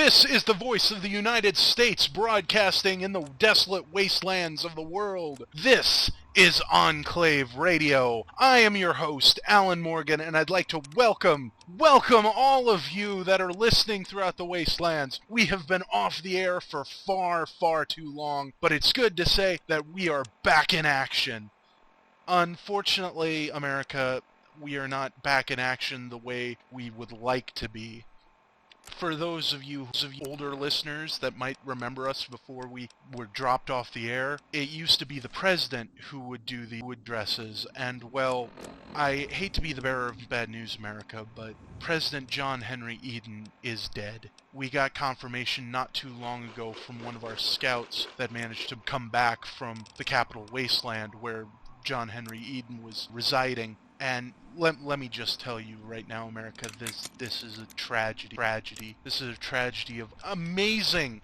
This is the voice of the United States broadcasting in the desolate wastelands of the world. This is Enclave Radio. I am your host, Alan Morgan, and I'd like to welcome all of you that are listening throughout the wastelands. We have been off the air for far too long, but it's good to say that we are back in action. Unfortunately, America, we are not back in action the way we would like to be. For those of you older listeners that might remember us before we were dropped off the air, it used to be the president who would do the addresses, and well, I hate to be the bearer of bad news, America, but President John Henry Eden is dead. We got confirmation not too long ago from one of our scouts that managed to come back from the Capitol Wasteland where John Henry Eden was residing. And let me just tell you right now, America, this is a tragedy. This is a tragedy of amazing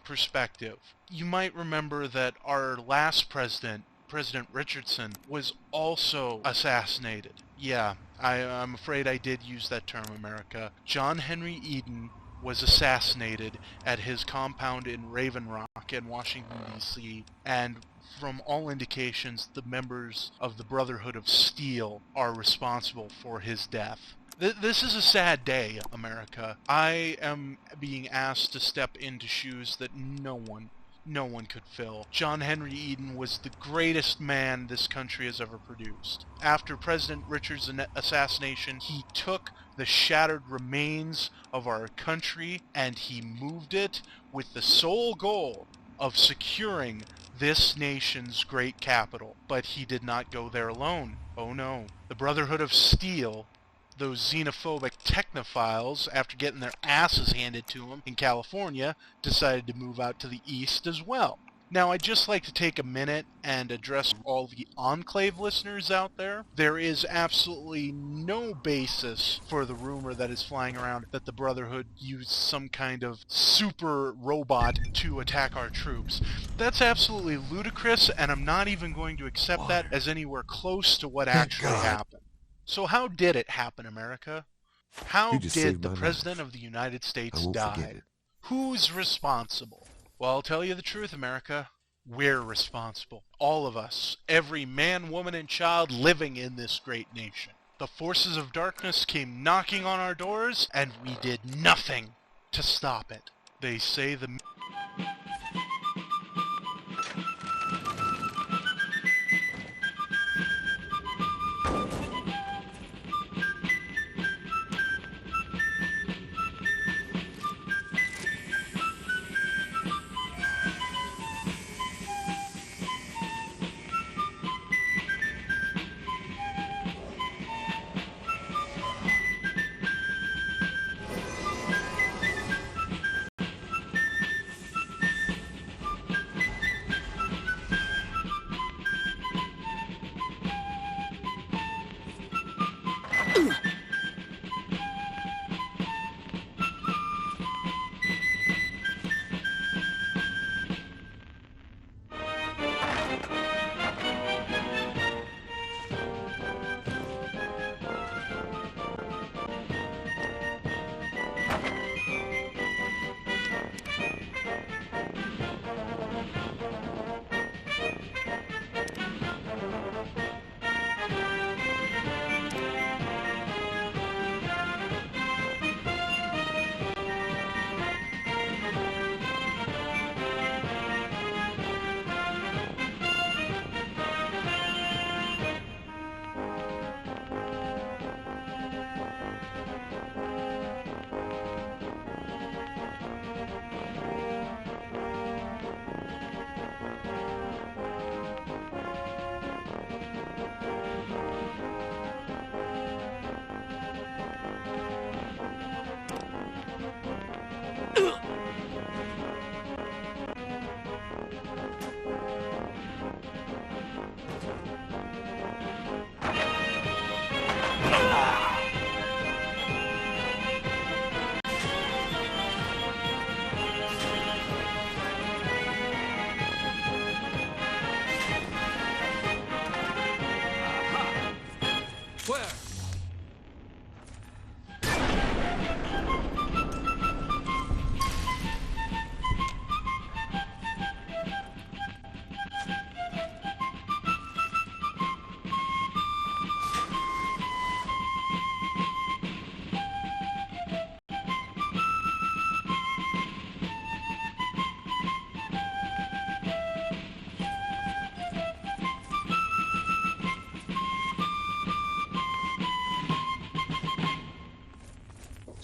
perspective. You might remember that our last president, President Richardson, was also assassinated. Yeah, I'm afraid I did use that term, America. John Henry Eden was assassinated at his compound in Raven Rock in Washington, D.C., and from all indications, the members of the Brotherhood of Steel are responsible for his death. This is a sad day, America. I am being asked to step into shoes that no one could fill. John Henry Eden was the greatest man this country has ever produced. After President Richardson's assassination, he took the shattered remains of our country and he moved it with the sole goal of securing this nation's great capital. But he did not go there alone. Oh no. The Brotherhood of Steel, those xenophobic technophiles, after getting their asses handed to them in California, decided to move out to the east as well. Now, I'd just like to take a minute and address all the Enclave listeners out there. There is absolutely no basis for the rumor that is flying around that the Brotherhood used some kind of super robot to attack our troops. That's absolutely ludicrous, and I'm not even going to accept that as anywhere close to what actually happened. So how did it happen, America? How did the President of the United States die? Who's responsible? Well, I'll tell you the truth, America. We're responsible. All of us. Every man, woman, and child living in this great nation. The forces of darkness came knocking on our doors, and we did nothing to stop it. They say the...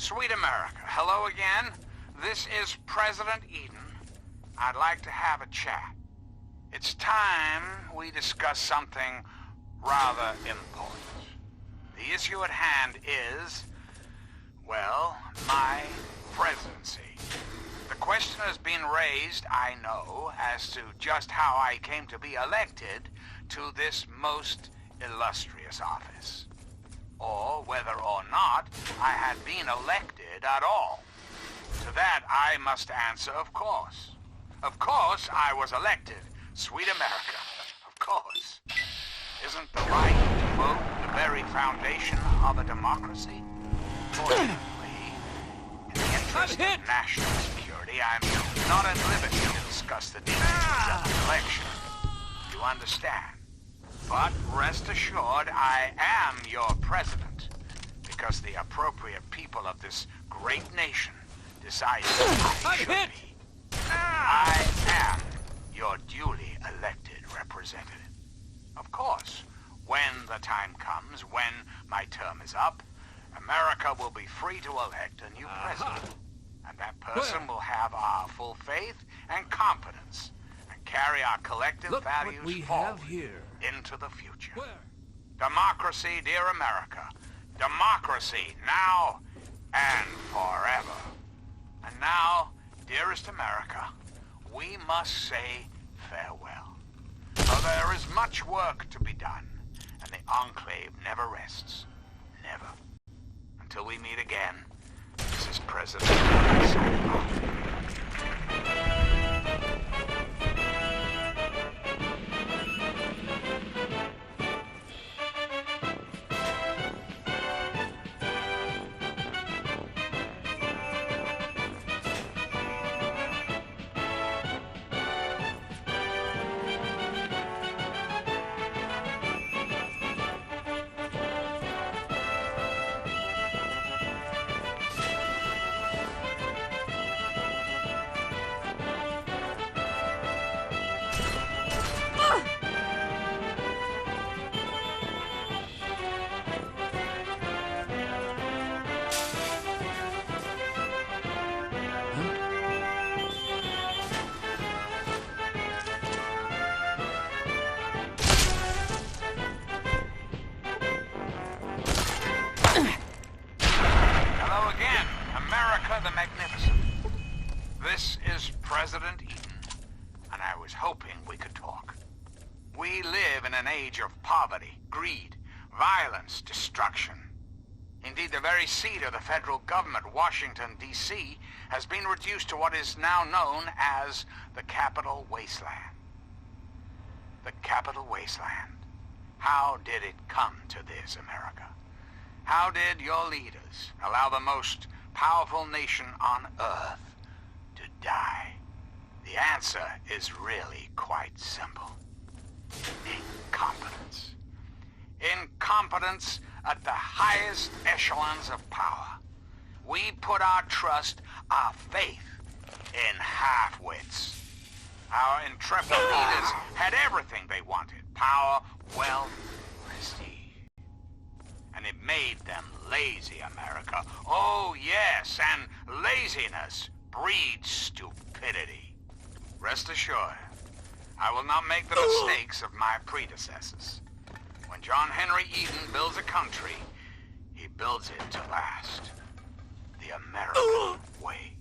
Sweet America, hello again. This is President Eden. I'd like to have a chat. It's time we discuss something rather important. The issue at hand is, well, my presidency. The question has been raised, I know, as to just how I came to be elected to this most illustrious office. Or whether or not I had been elected at all. To that I must answer, of course. Of course I was elected. Sweet America. Of course. Isn't the right to vote the very foundation of a democracy? Fortunately, in the interest of national security, I'm not at liberty to discuss the details of the election. You understand? But rest assured, I am your president, because the appropriate people of this great nation decided I should be. I am your duly elected representative. Of course, when the time comes, when my term is up, America will be free to elect a new president. And that person will have our full faith and confidence and carry our collective values forward into the future. Democracy, dear America. Democracy now and forever. And now, dearest America, we must say farewell. For there is much work to be done, and the Enclave never rests. Never. Until we meet again, this is President signing off. the Magnificent. This is President Eden, and I was hoping we could talk. We live in an age of poverty, greed, violence, destruction. Indeed, the very seat of the federal government, Washington, D.C., has been reduced to what is now known as the Capital Wasteland. The Capital Wasteland. How did it come to this, America? How did your leaders allow the most powerful nation on Earth to die? The answer is really quite simple. Incompetence. Incompetence at the highest echelons of power. We put our trust, our faith, in half-wits. Our intrepid leaders had everything they wanted. Power, wealth, prestige. And it made them lazy, America. Oh, yes, and laziness breeds stupidity. Rest assured, I will not make the mistakes of my predecessors. When John Henry Eden builds a country, he builds it to last. The American way.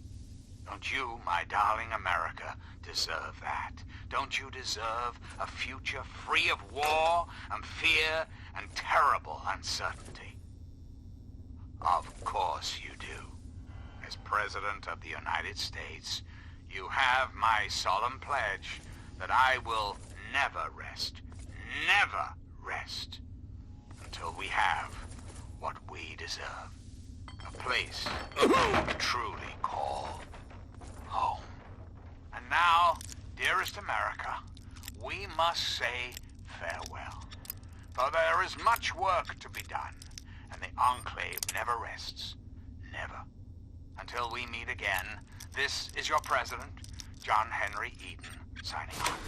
Don't you, my darling America, deserve that? Don't you deserve a future free of war and fear and terrible uncertainty? Of course you do. As President of the United States, you have my solemn pledge that I will never rest, never rest, until we have what we deserve. A place we truly call home. And now, dearest America, we must say farewell. For there is much work to be done, and the Enclave never rests. Never. Until we meet again, this is your President, John Henry Eden, signing off.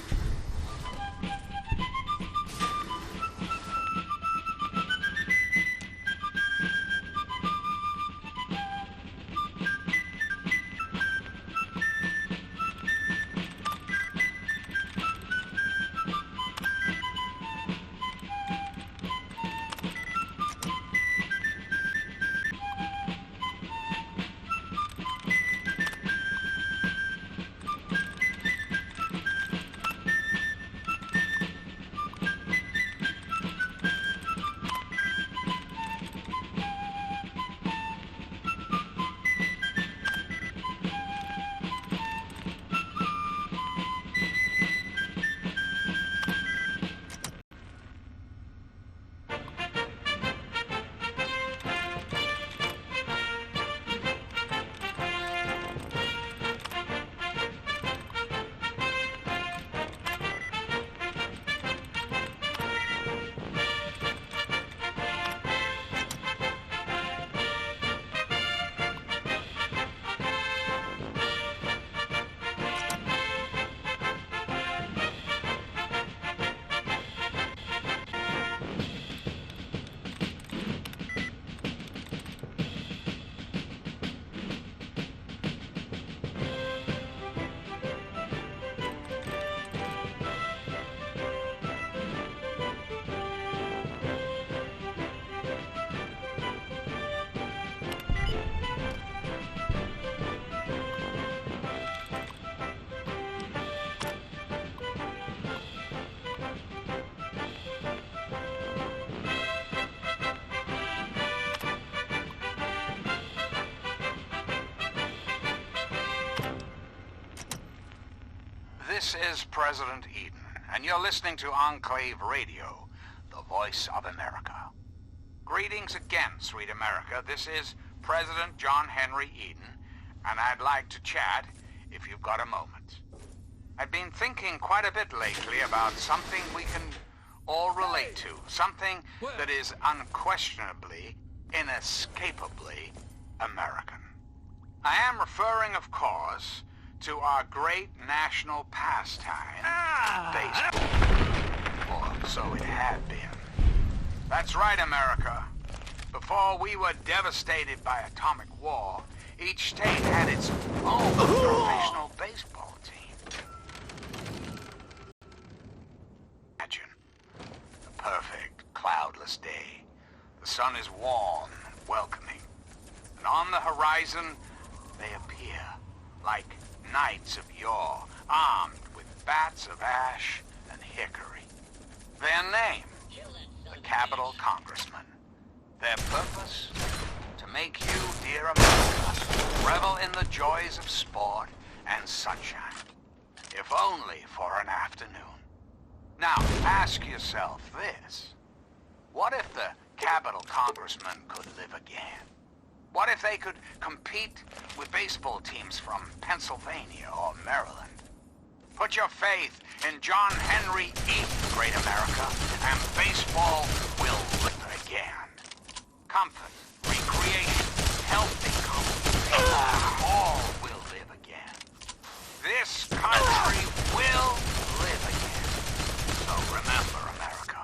This is President Eden, and you're listening to Enclave Radio, the voice of America. Greetings again, sweet America. This is President John Henry Eden, and I'd like to chat if you've got a moment. I've been thinking quite a bit lately about something we can all relate to, something that is unquestionably, inescapably American. I am referring, of course, to our great national pastime, baseball. Or so it had been. That's right, America. Before we were devastated by atomic war, each state had its own professional baseball team. Imagine a perfect, cloudless day. The sun is warm and welcoming. And on the horizon, they appear like knights of yore, armed with bats of ash and hickory. Their name, the Capitol Congressmen. Their purpose, to make you, dear America, revel in the joys of sport and sunshine, if only for an afternoon. Now, ask yourself this. What if the Capitol Congressmen could live again? What if they could compete with baseball teams from Pennsylvania or Maryland? Put your faith in John Henry Eden, great America, and baseball will live again. Comfort, recreation, healthy competition, all will live again. This country will live again. So remember, America,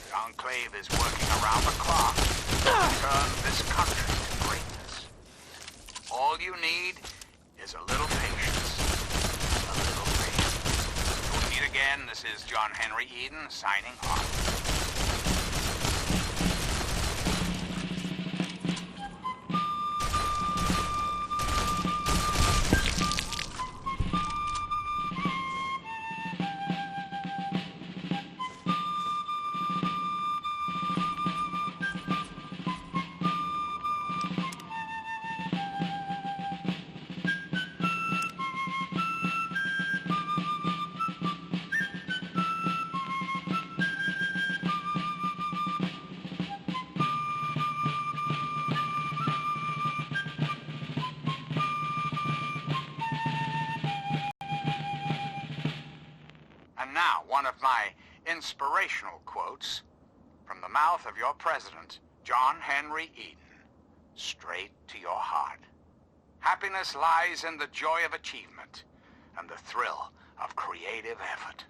the Enclave is working around the clock to turn this country to greatness. All you need is a little patience. A little faith. We'll meet again. This is John Henry Eden signing off. And now, one of my inspirational quotes from the mouth of your president, John Henry Eden, straight to your heart. Happiness lies in the joy of achievement and the thrill of creative effort.